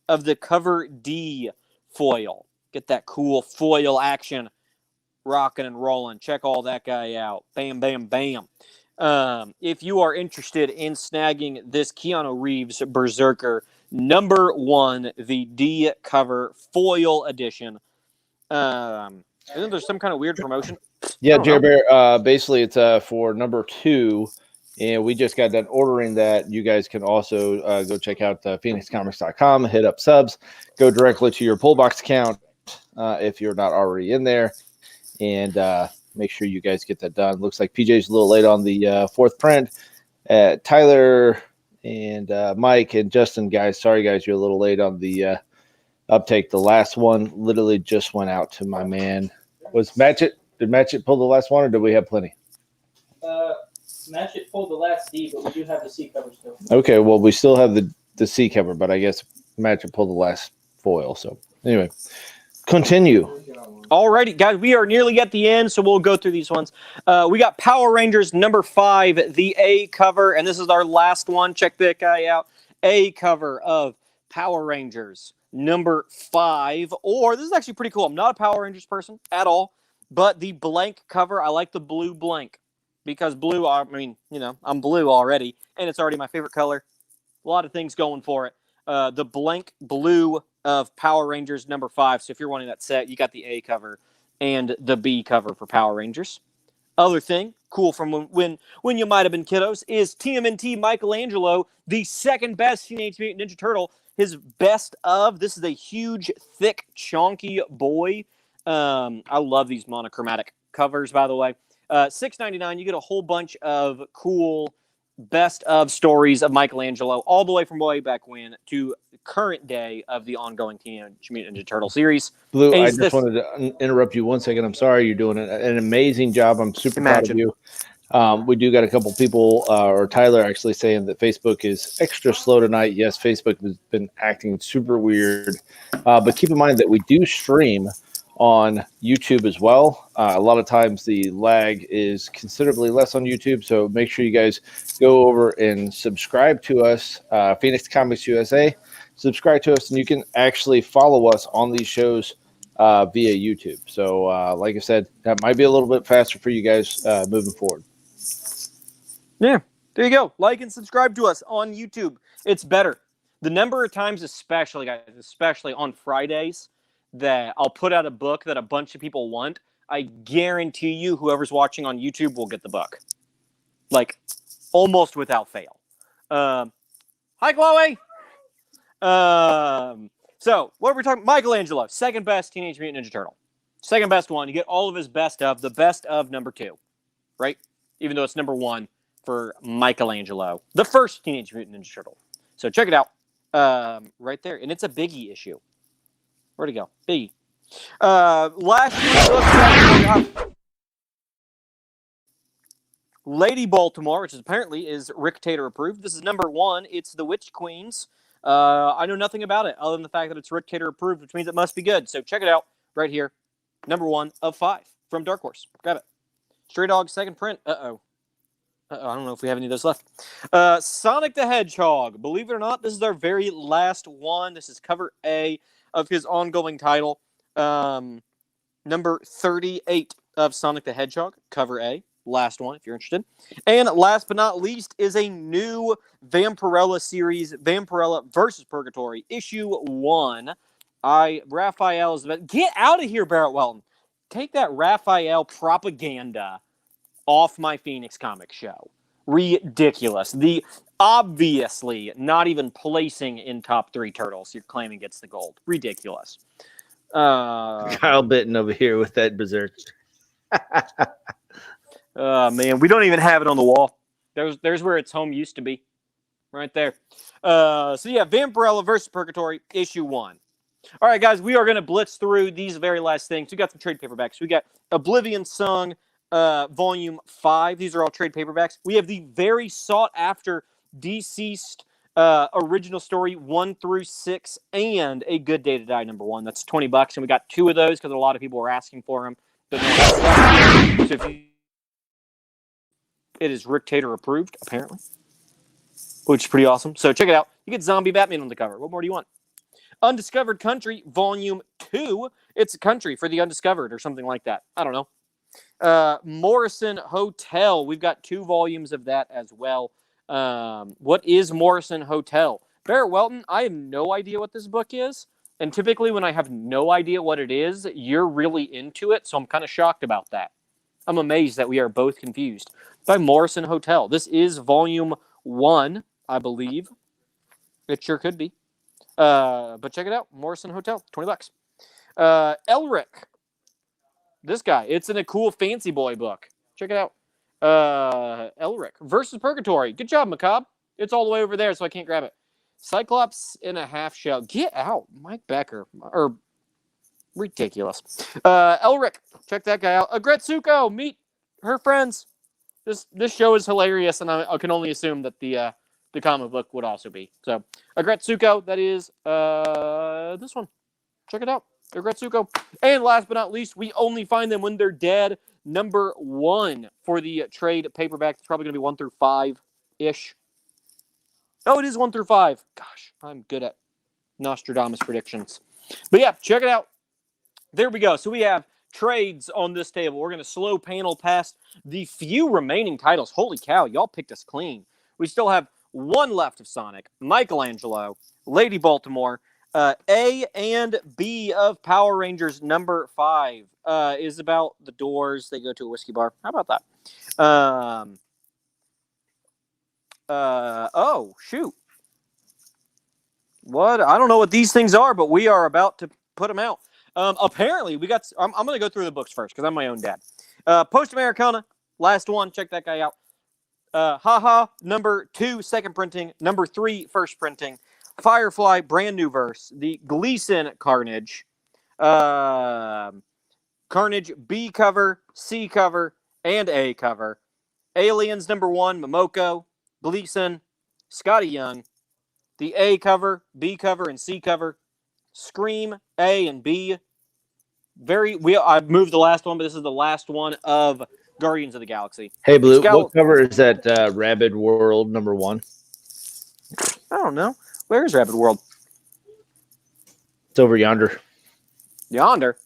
of the cover D foil. Get that cool foil action rocking and rolling. Check all that guy out. Bam, bam, bam. If you are interested in snagging this Keanu Reeves Berserker number 1, the D cover foil edition, isn't there some kind of weird promotion? Yeah, Jerry Bear, basically it's for number 2, and we just got done ordering that. You guys can also go check out phoenixcomics.com, hit up subs, go directly to your pull box account if you're not already in there, and make sure you guys get that done. Looks like PJ's a little late on the 4th print. Tyler and Mike and Justin, guys, sorry guys, you're a little late on the uptake. The last one literally just went out to my man. Was Matchit? Did Matchit pull the last one, or did we have plenty? Matchit pulled the last D, but we do have the C cover still. Okay, well, we still have the C cover, but I guess Matchit pulled the last foil. So anyway, continue. Alrighty, guys, we are nearly at the end, so we'll go through these ones. We got Power Rangers number 5, the A cover, and this is our last one. Check that guy out. A cover of Power Rangers number 5, or this is actually pretty cool. I'm not a Power Rangers person at all, but the blank cover, I like the blue blank because blue, I mean, you know, I'm blue already, and it's already my favorite color. A lot of things going for it. The blank blue of Power Rangers number 5. So if you're wanting that set, you got the A cover and the B cover for Power Rangers. Other thing, cool from when you might have been kiddos, is TMNT Michelangelo, the second best Teenage Mutant Ninja Turtle. His best of. This is a huge, thick, chonky boy. I love these monochromatic covers, by the way. $6.99. You get a whole bunch of cool best of stories of Michelangelo, all the way from way back when to the current day of the ongoing Teenage Mutant Ninja Turtle series. Blue, And I he's just wanted to interrupt you 1 second. I'm sorry. You're doing an amazing job. I'm super proud of you. We do got a couple people, or Tyler actually saying that Facebook is extra slow tonight. Yes, Facebook has been acting super weird. But keep in mind that we do stream on YouTube as well. A lot of times the lag is considerably less on YouTube. So make sure you guys go over and subscribe to us, Phoenix Comics USA. Subscribe to us, and you can actually follow us on these shows via YouTube. So, like I said, that might be a little bit faster for you guys moving forward. Yeah, there you go. Like and subscribe to us on YouTube. It's better. The number of times, especially, guys, especially on Fridays, that I'll put out a book that a bunch of people want, I guarantee you whoever's watching on YouTube will get the book. Like, almost without fail. Hi, Chloe! So, what we're talking, Michelangelo, second best Teenage Mutant Ninja Turtle. Second best one. You get all of his best of, the best of number 2. Right? Even though it's number 1 for Michelangelo. The first Teenage Mutant Ninja Turtle. So, check it out. Right there. And it's a biggie issue. Where'd it go? Biggie. Last week, Lady Baltimore, which is apparently is Rick Tater approved. This is number 1. It's the Witch Queens. I know nothing about it other than the fact that it's Rick Tater approved, which means it must be good. So check it out right here. Number 1 of 5 from Dark Horse. Grab it. Stray Dog, second print. I don't know if we have any of those left. Sonic the Hedgehog. Believe it or not, this is our very last one. This is cover A of his ongoing title. Number 38 of Sonic the Hedgehog. Cover A. Last one, if you're interested. And last but not least is a new Vampirella series, Vampirella versus Purgatory, issue 1. Raphael is the best. Get out of here, Barrett Welton. Take that Raphael propaganda off my Phoenix comic show. Ridiculous. The obviously not even placing in top 3 turtles you're claiming gets the gold. Ridiculous. Kyle Bitten over here with that berserk. Man, we don't even have it on the wall. There's where its home used to be. Right there. So yeah, Vampirella versus Purgatory, issue 1. All right, guys, we are going to blitz through these very last things. We got some trade paperbacks. We got Oblivion Song, volume 5. These are all trade paperbacks. We have the very sought-after Deceased original story 1 through 6 and A Good Day to Die number 1. That's $20, and we got 2 of those because a lot of people were asking for them. But no, so if you, it is Rick Tater approved, apparently, which is pretty awesome. So check it out. You get Zombie Batman on the cover. What more do you want? Undiscovered Country, Volume 2. It's a country for the undiscovered or something like that. I don't know. Morrison Hotel. We've got 2 volumes of that as well. What is Morrison Hotel? Barrett Welton, I have no idea what this book is. And typically when I have no idea what it is, you're really into it. So I'm kind of shocked about that. I'm amazed that we are both confused by Morrison Hotel. This is volume 1, I believe. It sure could be. But check it out. Morrison Hotel, $20. Elric. This guy. It's in a cool Fancy Boy book. Check it out. Elric versus Purgatory. Good job, Macabre. It's all the way over there, so I can't grab it. Cyclops in a half shell. Get out. Mike Becker. Or ridiculous. Elric. Check that guy out. Agretsuko. Meet her friends. This show is hilarious, and I can only assume that the comic book would also be. So, Agretsuko, that is this one. Check it out. Agretsuko. And last but not least, we only find them when they're dead. Number 1 for the trade paperback. It's probably going to be 1 through 5-ish. Oh, it is 1 through 5. Gosh, I'm good at Nostradamus predictions. But yeah, check it out. There we go. So we have trades on this table. We're going to slow panel past the few remaining titles. Holy cow, y'all picked us clean. We still have 1 left of Sonic, Michelangelo, Lady Baltimore, A and B of Power Rangers number 5 is about the doors. They go to a whiskey bar. How about that? Oh, shoot. What? I don't know what these things are, but we are about to put them out. Apparently, we got... I'm going to go through the books first because I'm my own dad. Post Americana, last one. Check that guy out. Haha, number 2, second printing. Number 3, first printing. Firefly, brand new verse. The Gleason Carnage. Carnage B cover, C cover, and A cover. Aliens number 1, Momoko, Gleason, Scotty Young. The A cover, B cover, and C cover. Scream, A and B. I moved the last one, but this is the last one of Guardians of the Galaxy. Hey, Blue, what cover is that Rabid World number 1? I don't know. Where is Rabid World? It's over yonder. Yonder?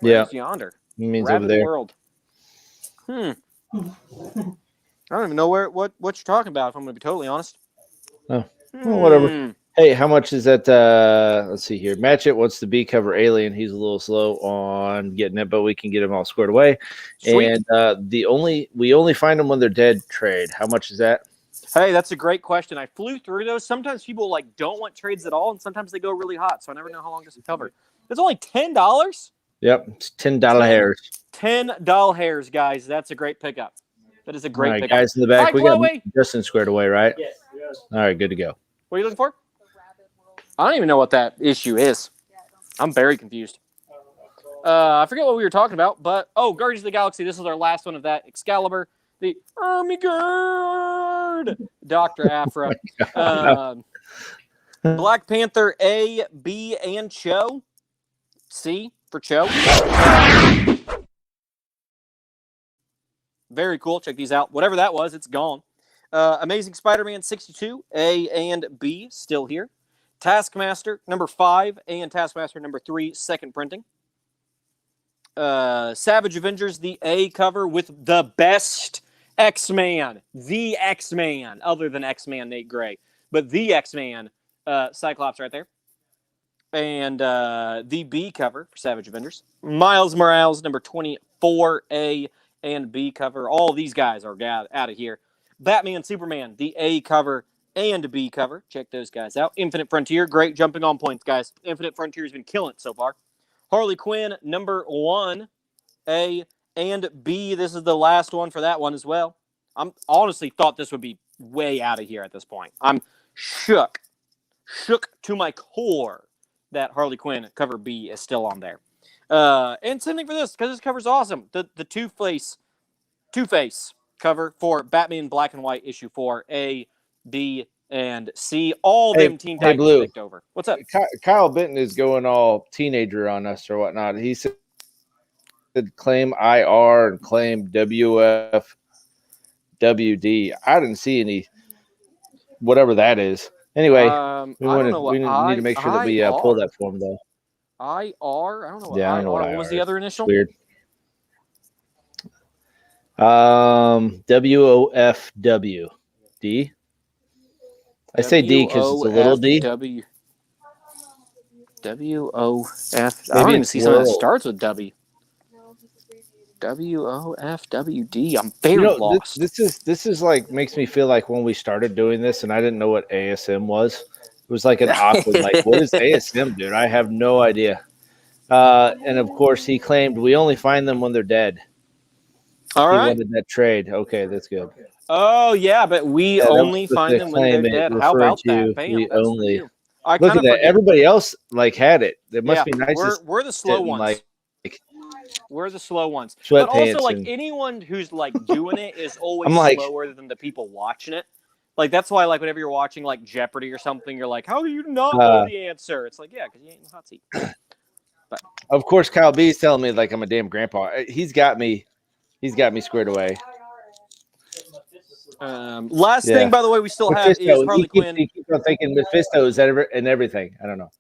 Where's yonder? It means Rabid over there. World. I don't even know what you're talking about, if I'm going to be totally honest. Oh, well, whatever. Hey, how much is that? Let's see here. Match It wants the B cover Alien. He's a little slow on getting it, but we can get him all squared away. Sweet. And we only find them when they're dead trade. How much is that? Hey, that's a great question. I flew through those. Sometimes people don't want trades at all, and sometimes they go really hot, so I never know how long this will cover. It's only $10? Yep, it's $10 hairs. $10 hairs, guys. That's a great pickup. That is a great pickup. Guys in the back, we got Chloe. Justin squared away, right? Yes. All right, good to go. What are you looking for? I don't even know what that issue is. I'm very confused. I forget what we were talking about, but Guardians of the Galaxy. This is our last one of that. Excalibur, the Ermigerd, Dr. Aphra, Black Panther A, B, and Cho. C for Cho. Very cool. Check these out. Whatever that was, it's gone. Amazing Spider-Man 62, A and B, still here. Taskmaster number 5 and Taskmaster number 3, second printing. Savage Avengers, the A cover with the best X-Man. The X-Man, other than X-Man Nate Gray. But the X-Man, Cyclops right there. And the B cover for Savage Avengers. Miles Morales, number 24, A and B cover. All these guys are out of here. Batman, Superman, the A cover and B cover. Check those guys out. Infinite Frontier, great jumping on points, guys. Infinite Frontier has been killing it so far. Harley Quinn, number 1, A and B. This is the last one for that one as well. I'm honestly thought this would be way out of here at this point. I'm shook to my core that Harley Quinn cover B is still on there. And same thing for this, because this cover's awesome. The Two-Face cover for Batman Black and White issue 4, A, B, and C. All them Teen Titans picked over. What's up? Kyle Benton is going all teenager on us or whatnot. He said claim IR and claim WF WD. I didn't see any whatever that is. Anyway, we need to make sure that we pull that form though. IR? I don't know what I don't know what was the other initial? Weird. WOFW. D. I say D because it's a little D. WOF. I don't even see something that starts with W. WOFWD. I'm very lost. This is like makes me feel like when we started doing this, and I didn't know what ASM was. It was like an awkward, like, what is ASM, dude? I have no idea. And of course, he claimed we only find them when they're dead. All right. He wanted that trade. Okay, that's good. Oh yeah, but we only find them when they're dead. How about that? Bam, we only look at that. Everybody else had it. It must be nice. We're the slow ones. We're the slow ones. But also, anyone who's doing it is always slower than the people watching it. That's why, whenever you're watching Jeopardy or something, you're like, how do you not know the answer? It's like, yeah, because you ain't in the hot seat. But of course, Kyle B is telling me I'm a damn grandpa. He's got me squared away. Last thing, by the way, we still have is Harley Quinn. He keeps on thinking Mephisto is and everything. I don't know.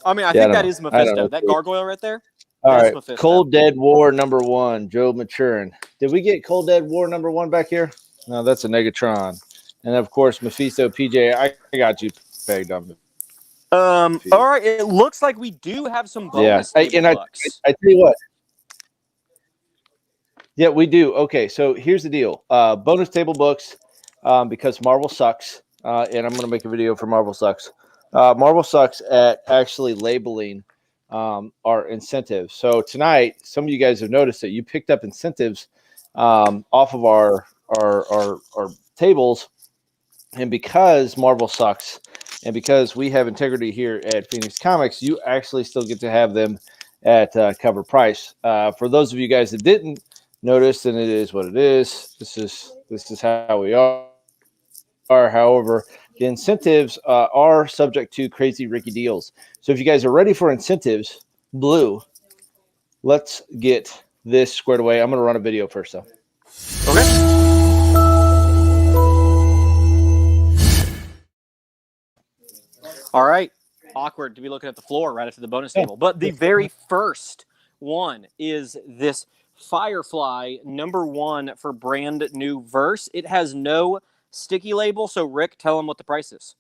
I mean, I think that is Mephisto. That gargoyle right there. All right. Mephisto. Cold Dead War number 1. Joe Maturin. Did we get Cold Dead War number 1 back here? No, that's a Negatron. And of course, Mephisto PJ. I got you pegged on. All right. It looks like we do have some bonus. Yeah. I tell you what. Yeah, we do. Okay, so here's the deal. Bonus table books, because Marvel sucks, and I'm going to make a video for Marvel sucks. Marvel sucks at actually labeling our incentives. So tonight, some of you guys have noticed that you picked up incentives off of our our tables. And because Marvel sucks, and because we have integrity here at Phoenix Comics, you actually still get to have them at cover price. For those of you guys that didn't notice, then it is what it is. This is how we are. However, the incentives are subject to crazy Ricky deals. So if you guys are ready for incentives, blue, let's get this squared away. I'm going to run a video first, though. Okay. All right. Awkward to be looking at the floor right after the bonus table. But the very first one is this Firefly #1 for brand new verse. It has no sticky label. So, Rick, tell them what the price is.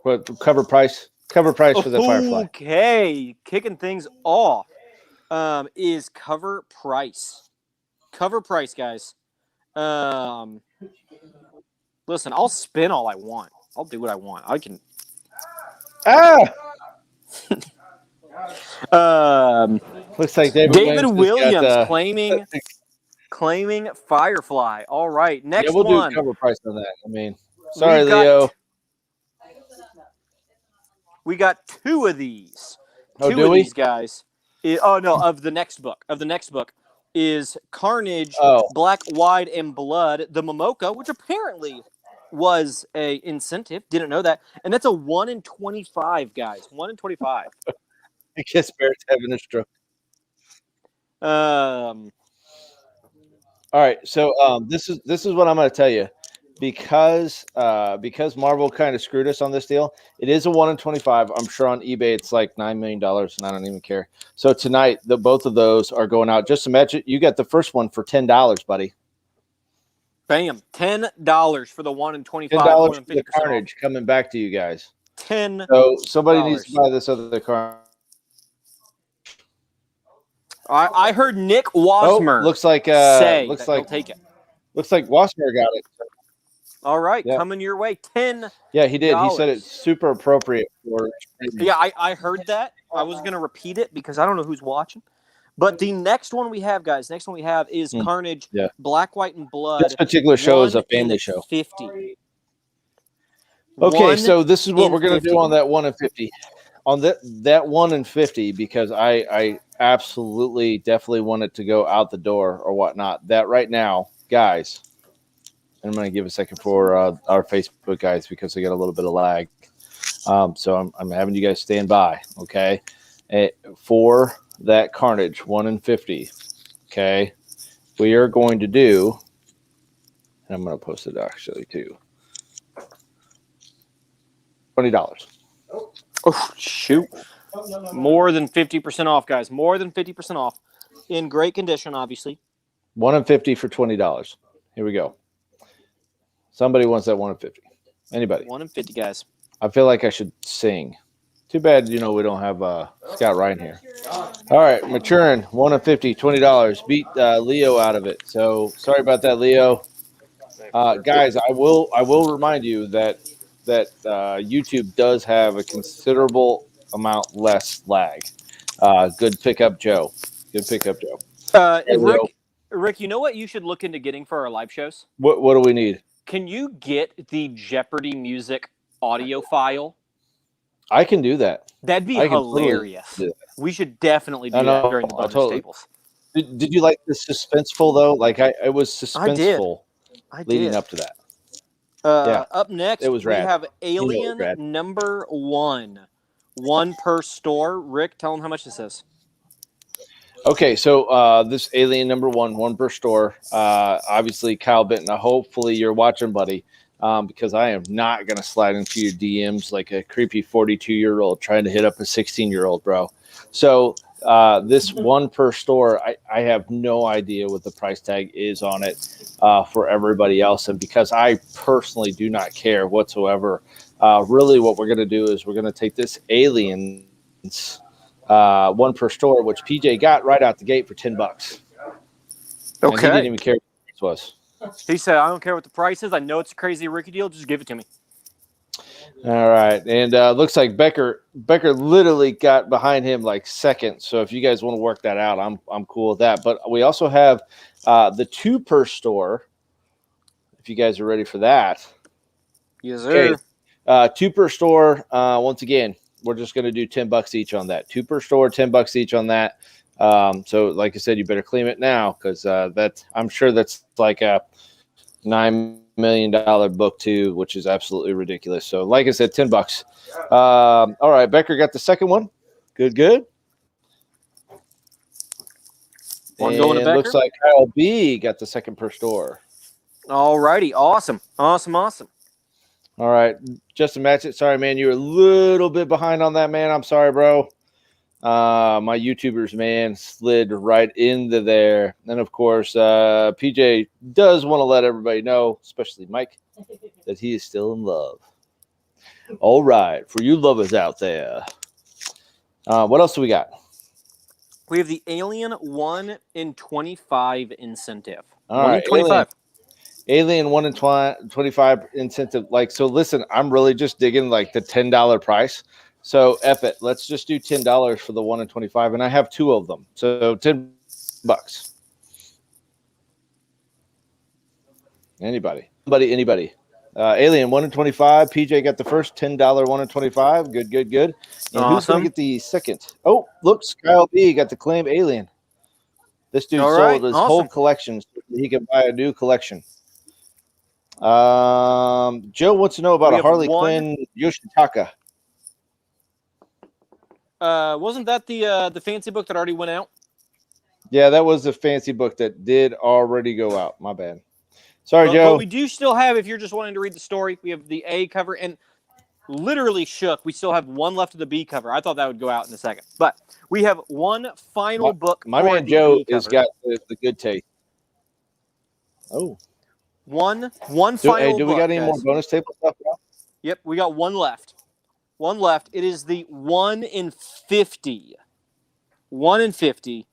What cover price for the Firefly? Okay. Kicking things off is cover price. Cover price, guys. Listen, I'll spin all I want. I'll do what I want. I can. Looks like David Williams got, claiming Firefly. All right, next we'll one. do cover price on that. I mean, sorry, Leo. We got two of these. These guys. Of the next book. Is Carnage, Black, White, and Blood, the Momoko, which apparently was a incentive. Didn't know that. And that's a 1 in 25, guys. 1 in 25. I guess Barrett's having a stroke. All right, so this is what I'm going to tell you. Because Marvel kind of screwed us on this deal, it is a 1 in 25. I'm sure on eBay it's like $9 million, and I don't even care. So tonight, both of those are going out. Just imagine you got the first one for $10, buddy. Bam, $10 for the 1 in 25. $10 for the Carnage coming back to you guys. $10. So somebody needs to buy this other Carnage. I heard Nick Wasmer. Looks like he'll take it. Looks like Wasmer got it. All right, coming your way. $10. Yeah, he did. He said it's super appropriate for. Yeah, I heard that. I was going to repeat it because I don't know who's watching. But the next one we have, guys, is Carnage, Black, White, and Blood. This particular show is a family show. 50. Okay, so this is what we're going to do on that 1 in 50. On that 1 in 50, because I absolutely definitely want it to go out the door or whatnot. That right now, guys. I'm going to give a second for our Facebook guys because they got a little bit of lag. So I'm having you guys stand by, okay? For that Carnage, 1 in 50, okay? We are going to do, and I'm going to post it actually too, $20. Oh, shoot. More than 50% off, guys. More than 50% off. In great condition, obviously. 1 in 50 for $20. Here we go. Somebody wants that 1 in 50. Anybody? 1 in 50, guys. I feel like I should sing. Too bad, we don't have Scott Ryan here. All right, maturing 1 in 50, $20. Beat Leo out of it. So sorry about that, Leo. Guys, I will remind you that YouTube does have a considerable amount less lag. Good pickup, Joe. Good pickup, Joe. Rick, you know what you should look into getting for our live shows? What do we need? Can you get the Jeopardy music audio file? I can do that. That'd be hilarious. We should definitely do that during the bonus tables. Did you like the suspenseful though? Like it was suspenseful leading up to that. Up next, it was rad. We have Alien #1. 1 per store. Rick, tell them how much this is. Okay, so this Alien #1, 1 per store. Obviously, Kyle Benton. Hopefully, you're watching, buddy, because I am not going to slide into your DMs like a creepy 42-year-old trying to hit up a 16-year-old, bro. So this 1 per store, I have no idea what the price tag is on it for everybody else. And because I personally do not care whatsoever, really what we're going to do is we're going to take this Aliens 1 per store, which PJ got right out the gate for $10. Okay. And he didn't even care what the price was. He said, I don't care what the price is. I know it's a crazy Ricky deal. Just give it to me. All right, and looks like Becker literally got behind him like second. So if you guys want to work that out, I'm cool with that. But we also have the 2 per store. If you guys are ready for that, Yes, sir. okay. 2 per store. Once again, we're just going to do $10 each on that. 2 per store, $10 each on that. So like I said, you better claim it now because I'm sure that's like a $9 million book too, which is absolutely ridiculous. So like I said, $10. All right, Becker got the second one. Good. One going to And Becker. looks like Kyle B got the second per store. All righty. Awesome. All right, Justin Matchett. Sorry, man, you're a little bit behind on that, man. I'm sorry, bro. My YouTubers, man, slid right into there. And of course, PJ does want to let everybody know, especially Mike, that he is still in love. All right, for you lovers out there. What else do we got? We have the Alien 1 in 25 incentive. All 1 right, in 25. Alien 1 in 25 incentive. Like, so listen, I'm really just digging like the $10 price. So F it. Let's just do $10 for the 1 in 25. And I have 2 of them. So $10. Anybody. Alien 1 in 25. PJ got the first $10 1 in 25. Good. And who's going Awesome. to get the second? Oh, look, Kyle B got the claim Alien. This dude sold his whole collection so he can buy a new collection. Joe wants to know about a Harley Quinn Yoshitaka. Wasn't that the fancy book that already went out? Yeah, that was the fancy book that did already go out. My bad. Sorry, Joe. But we do still have, if you're just wanting to read the story, we have the A cover, and literally shook. We still have one left of the B cover. I thought that would go out in a second. But we have one final book. My man Joe has got the good taste. Oh. One final book. Do we got any more bonus table stuff? Yep, we got one left. It is the 1 in 50. 1 in 50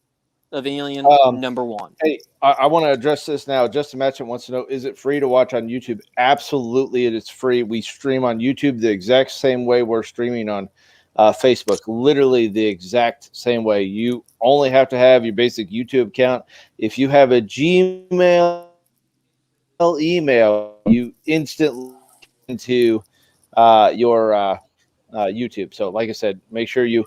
of Alien number 1. Hey, I want to address this now. Justin Matchett wants to know, is it free to watch on YouTube? Absolutely, it is free. We stream on YouTube the exact same way we're streaming on Facebook. Literally the exact same way. You only have to have your basic YouTube account. If you have a Gmail email, you instantly into your YouTube. So like I said, make sure you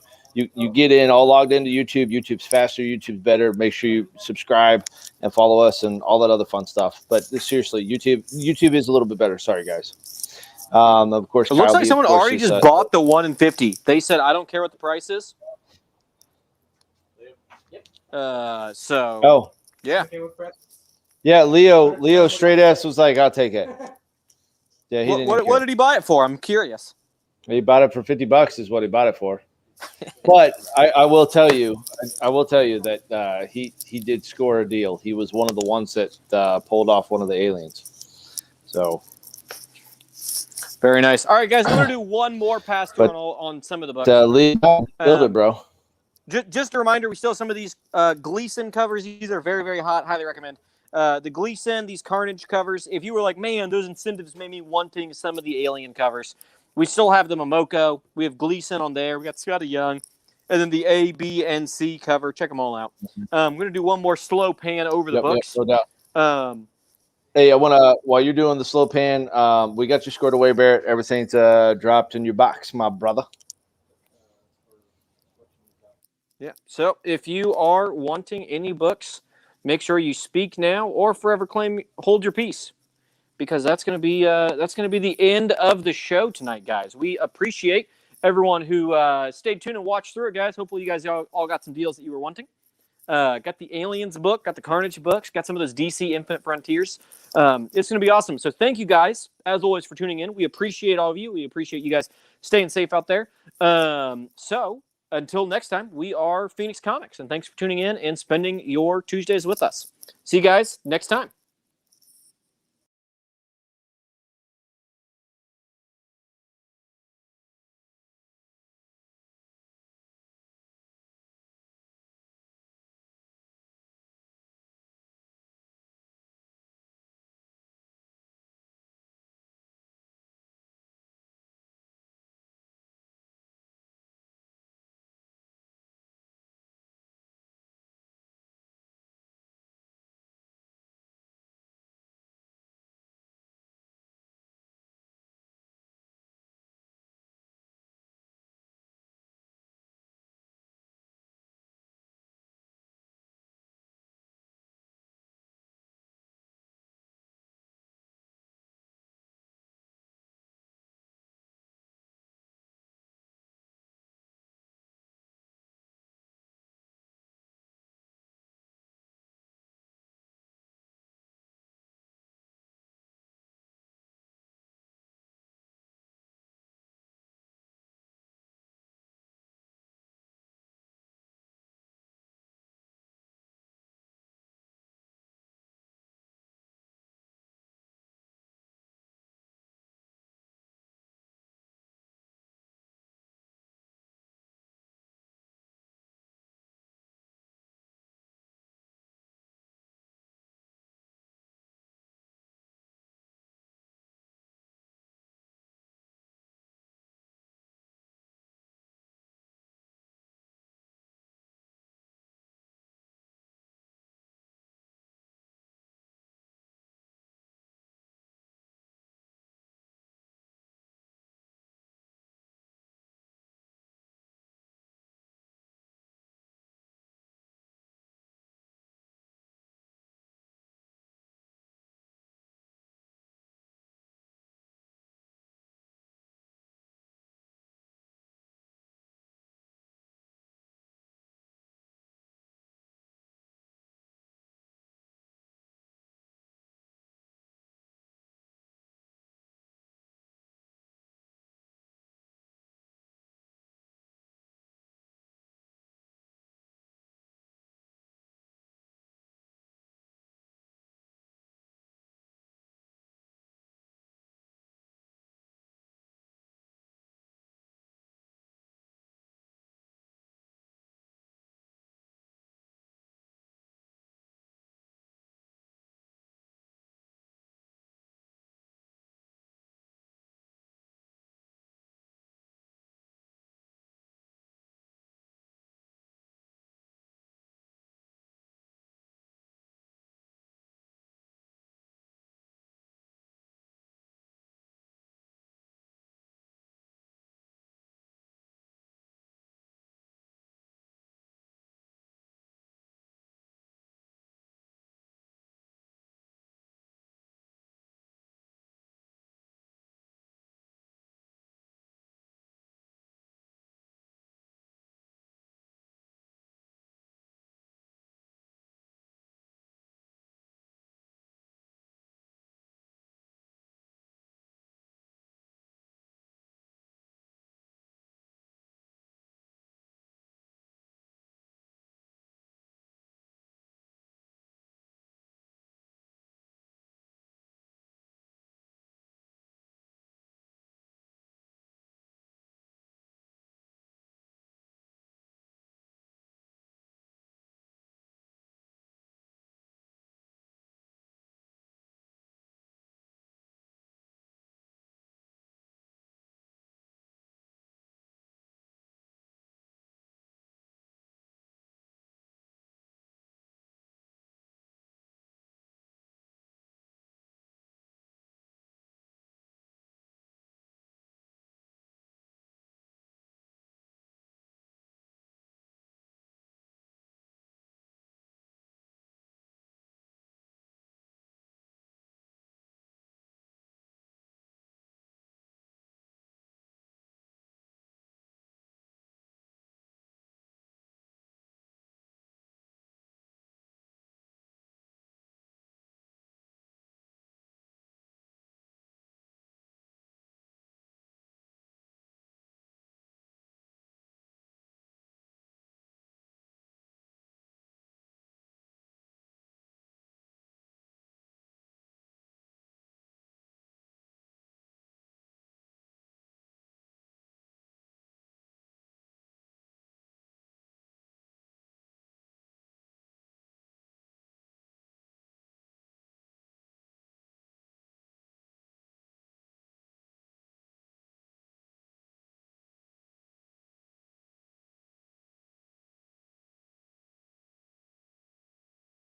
get in all logged into YouTube. YouTube's faster, YouTube's better. Make sure you subscribe and follow us and all that other fun stuff. But seriously, YouTube is a little bit better. Sorry, guys. Of course, it looks like someone already just bought the 1 in 50. They said, I don't care what the price is. So yeah. Yeah, Leo straight ass was like, I'll take it. Yeah, what did he buy it for? I'm curious. He bought it for $50 is what he bought it for. But I will tell you that he did score a deal. He was one of the ones that pulled off one of the aliens. So very nice. All right, guys, I'm going to do one more pass through on some of the books. Build it, bro. Just a reminder, we still have some of these Gleason covers. These are very, very hot. Highly recommend. The Gleason, these Carnage covers. If you were like, man, those incentives made me wanting some of the Alien covers, we still have the Momoko. We have Gleason on there. We got Scotty Young. And then the A, B, and C cover. Check them all out. I'm going to do one more slow pan over the books. No doubt. Hey, I want to, while you're doing the slow pan, we got you scored away, Barrett. Everything's dropped in your box, my brother. Yeah. So if you are wanting any books, make sure you speak now or forever hold your peace, because that's going to be the end of the show tonight, guys. We appreciate everyone who stayed tuned and watched through it, guys. Hopefully you guys all got some deals that you were wanting. Got the Aliens book, got the Carnage books, got some of those DC Infinite Frontiers. It's going to be awesome. So thank you guys, as always, for tuning in. We appreciate all of you. We appreciate you guys staying safe out there. So until next time, we are Phoenix Comics, and thanks for tuning in and spending your Tuesdays with us. See you guys next time.